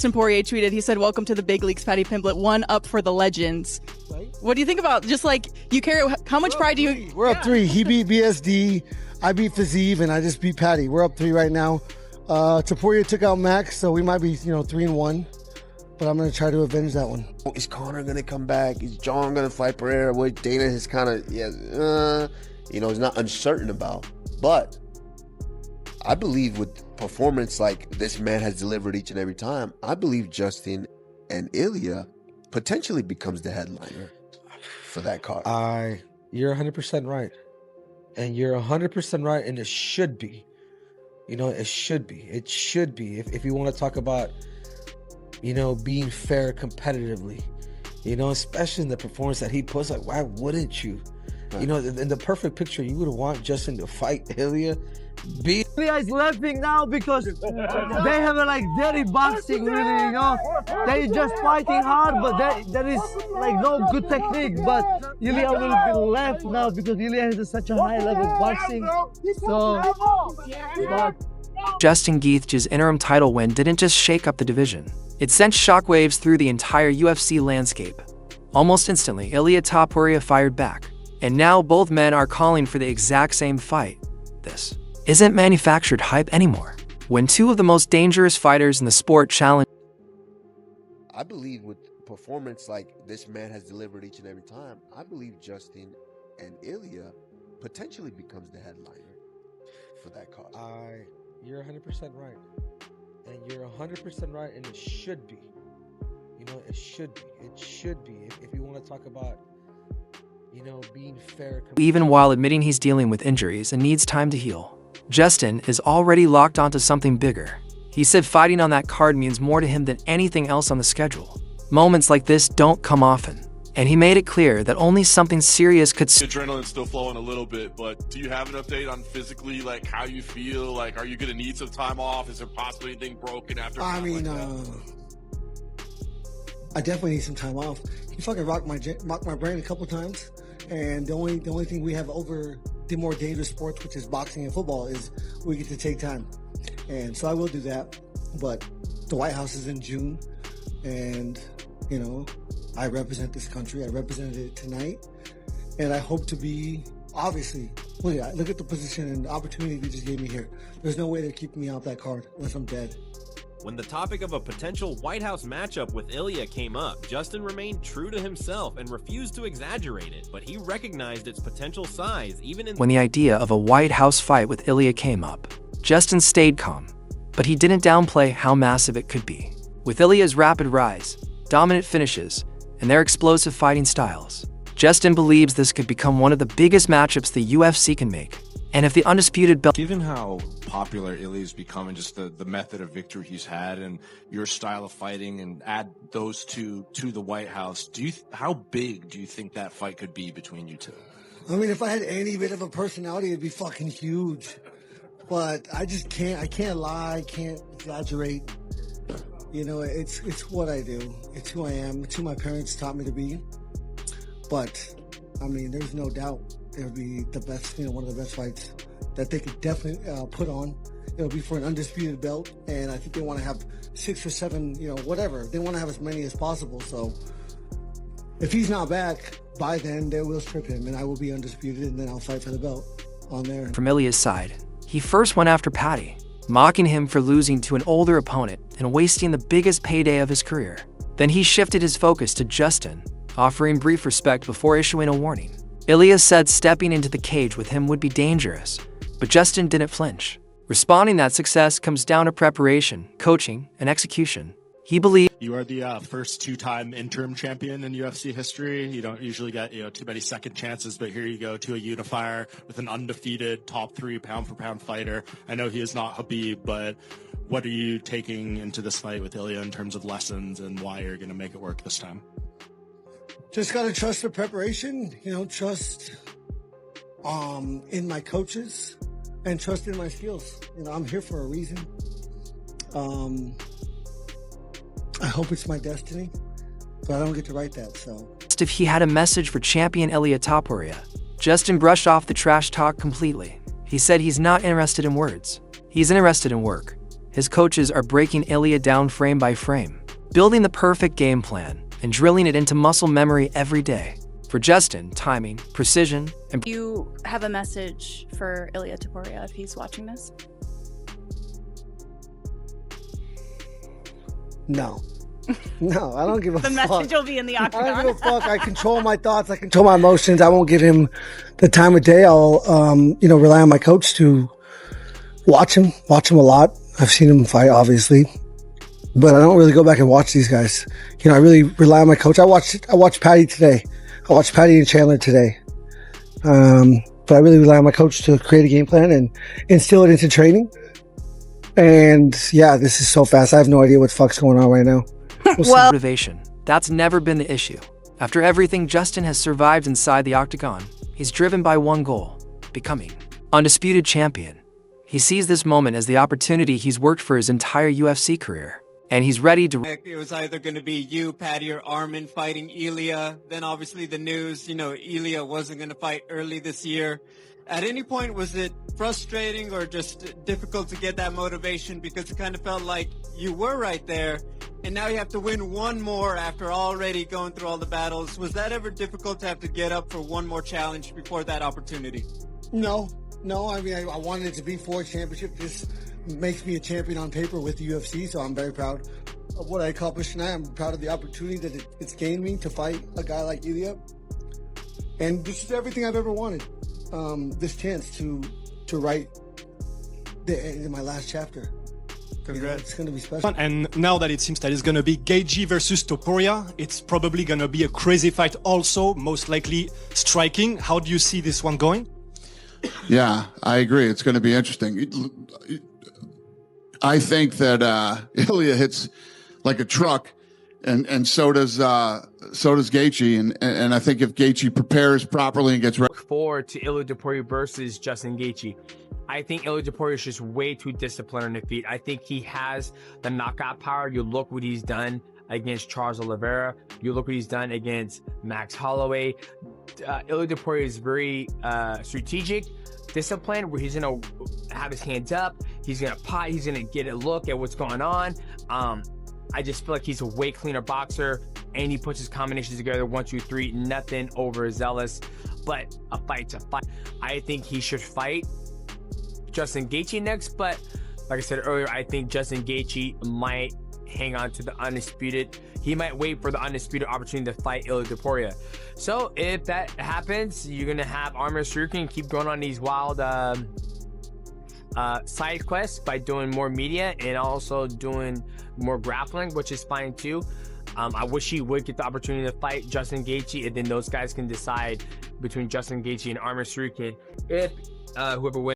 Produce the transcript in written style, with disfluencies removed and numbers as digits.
Dustin Poirier tweeted, he said, "Welcome to the big leagues, Paddy Pimblett, one up for the legends." Right. What do you think about just like you carry? How much pride do you? We're up 3. He beat BSD, I beat Fazeev, and I just beat Paddy. We're up 3 right now. Topuria took out Max, so we might be 3-1. But I'm going to try to avenge that one. Is Conor going to come back? Is John going to fight Pereira? What Dana has kind of, is not uncertain about. But I believe with performance like this man has delivered each and every time, I believe Justin and Ilia potentially becomes the headliner for that card. You're 100% right. And you're 100% right, and it should be. It should be. It should be. If you want to talk about being fair competitively, especially in the performance that he puts, like, why wouldn't you? Right. In the perfect picture, you would want Justin to fight Ilia. Ilia is laughing now because they have a dirty boxing, really, They just fighting hard, but there is no good technique. But Ilia will be left now because Ilia has such a high level boxing. Justin Gaethje's interim title win didn't just shake up the division. It sent shockwaves through the entire UFC landscape. Almost instantly, Ilia Topuria fired back, and now both men are calling for the exact same fight. This isn't manufactured hype anymore. When two of the most dangerous fighters in the sport challenge, I believe with performance like this man has delivered each and every time, I believe Justin and Ilia potentially becomes the headliner for that card. You're 100% right. And you're 100% right, and it should be. It should be. It should be. If you want to talk about, being fair. Even while admitting he's dealing with injuries and needs time to heal, Justin is already locked onto something bigger. He said fighting on that card means more to him than anything else on the schedule. Moments like this don't come often, and he made it clear that only something serious could. Adrenaline's still flowing a little bit, but do you have an update on physically, how you feel? Are you going to need some time off? Is there possibly anything broken after? I definitely need some time off. He fucking rocked my brain a couple times, and the only thing we have over the more dangerous sports, which is boxing and football, is we get to take time, and so I will do that. But the White House is in June, and I represent this country. I represented it tonight, and I hope to be, obviously, look at the position and the opportunity they just gave me here. There's no way they're keeping me off that card unless I'm dead. When the topic of a potential White House matchup with Ilia came up, Justin remained true to himself and refused to exaggerate it, but he recognized its potential size even in— When the idea of a White House fight with Ilia came up, Justin stayed calm, but he didn't downplay how massive it could be. With Ilia's rapid rise, dominant finishes, and their explosive fighting styles, Justin believes this could become one of the biggest matchups the UFC can make. And if the undisputed belt— Given how popular Ilia's become and just the method of victory he's had and your style of fighting, and add those two to the White House, how big do you think that fight could be between you two? If I had any bit of a personality, it'd be fucking huge. But I just can't. I can't lie. I can't exaggerate. It's what I do. It's who I am. It's who my parents taught me to be. But, there's no doubt it'll be the best, one of the best fights that they could definitely put on. It'll be for an undisputed belt, and I think they want to have 6 or 7, whatever. They want to have as many as possible. So if he's not back by then, they will strip him, and I will be undisputed, and then I'll fight for the belt on there. From Ilia's side, he first went after Paddy, mocking him for losing to an older opponent and wasting the biggest payday of his career. Then he shifted his focus to Justin, offering brief respect before issuing a warning. Ilia said stepping into the cage with him would be dangerous, but Justin didn't flinch, responding that success comes down to preparation, coaching, and execution. He believed— You are the first two-time interim champion in UFC history. You don't usually get too many second chances, but here you go to a unifier with an undefeated top 3 pound-for-pound fighter. I know he is not Khabib, but what are you taking into this fight with Ilia in terms of lessons and why you're going to make it work this time? Just got to trust the preparation, trust in my coaches and trust in my skills. I'm here for a reason. I hope it's my destiny, but I don't get to write that, so. If he had a message for champion Ilia Topuria, Justin brushed off the trash talk completely. He said he's not interested in words. He's interested in work. his coaches are breaking Ilia down frame by frame, building the perfect game plan and drilling it into muscle memory every day. For Justin, timing, precision, and You have a message for Ilia Topuria if he's watching this? No. No, I don't give a The fuck. message will be in the I don't octagon. give a fuck. I control my thoughts. I control my emotions. I won't give him the time of day. I'll, rely on my coach to watch him a lot. I've seen him fight, obviously, but I don't really go back and watch these guys. I really rely on my coach. I watched Paddy today. I watched Paddy and Chandler today. But I really rely on my coach to create a game plan and instill it into training. And yeah, this is so fast. I have no idea what the fuck's going on right now. well, motivation. That's never been the issue. After everything Justin has survived inside the octagon, he's driven by one goal: becoming undisputed champion. He sees this moment as the opportunity he's worked for his entire UFC career, and he's ready to. It was either going to be you, Paddy, or Armin fighting Ilia. Then obviously the news, Ilia wasn't going to fight early this year. At any point, was it frustrating or just difficult to get that motivation? Because it kind of felt like you were right there, and now you have to win one more after already going through all the battles. Was that ever difficult to have to get up for one more challenge before that opportunity? No. I mean, I wanted it to be for a championship. This makes me a champion on paper with the UFC, so I'm very proud of what I accomplished tonight. I'm proud of the opportunity that it's gained me to fight a guy like Ilia. And this is everything I've ever wanted. This chance to write the end of my last chapter. Congrats. It's going to be special. And now that it seems that it's going to be Gaethje versus Topuria, it's probably going to be a crazy fight also, most likely striking. How do you see this one going? Yeah, I agree. It's going to be interesting. I think that Ilia hits like a truck, and so does Gaethje, and I think if Gaethje prepares properly and gets ready. Look forward to Ilia Topuria versus Justin Gaethje. I think Ilia Topuria is just way too disciplined on the feet. I think he has the knockout power. You look what he's done against Charles Oliveira. You look what he's done against Max Holloway. Ilia Topuria is very strategic, disciplined, where he's gonna have his hands up. He's gonna pot. He's gonna get a look at what's going on. I just feel like he's a way cleaner boxer, and he puts his combinations together 1, 2, 3. Nothing overzealous, but a fight's a fight. I think he should fight Justin Gaethje next, but like I said earlier, I think Justin Gaethje might hang on to the undisputed. He might wait for the undisputed opportunity to fight Ilia Topuria. So if that happens, you're gonna have Armin Tsarukyan keep going on these wild side quests by doing more media and also doing more grappling, which is fine too. I wish he would get the opportunity to fight Justin Gaethje, and then those guys can decide between Justin Gaethje and Armin Tsarukyan if whoever wins.